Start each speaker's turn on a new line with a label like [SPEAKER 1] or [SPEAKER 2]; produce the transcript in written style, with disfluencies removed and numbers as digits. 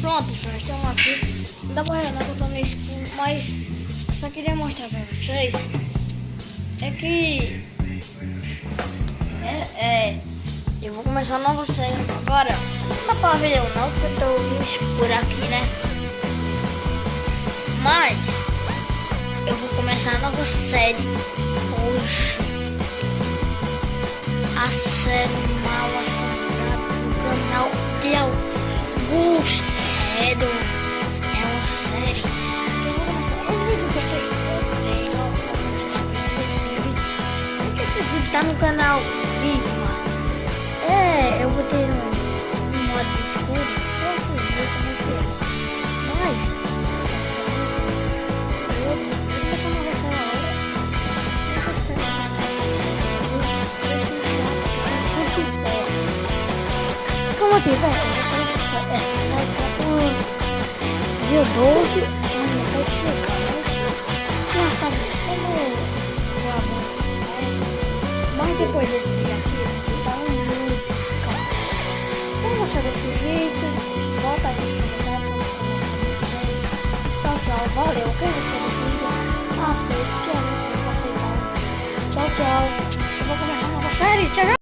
[SPEAKER 1] Pronto, pessoal, estamos aqui. Não dá pra ver nada que eu tô no escuro, mas eu só queria mostrar pra vocês. É que eu vou começar uma nova série agora. Não dá pra ver eu não, porque eu tô no escuro aqui, né? Mas eu vou começar a nova série hoje. A série Mal Assombrado do canal de Augusto. É uma série. Eu vou começar os vídeos que eu tenho. Esse vídeo tá no canal Viva. Eu botei no modo escuro pra vocês verem como é que é. Mas eu vou começar uma série agora. Essa série. Como eu tiver, essa série tá por dia 12, não pode chegar, mas se lançar como eu avanço, mas depois desse vídeo aqui, eu vou botar uma música. Como gostar desse vídeo, bota aí nos comentários pra começar a minha série. Tchau, tchau, valeu, quem gostou do vídeo, aceita, que é muito aceitar. Tchau, tchau, eu vou começar uma nova série, tchau, tchau.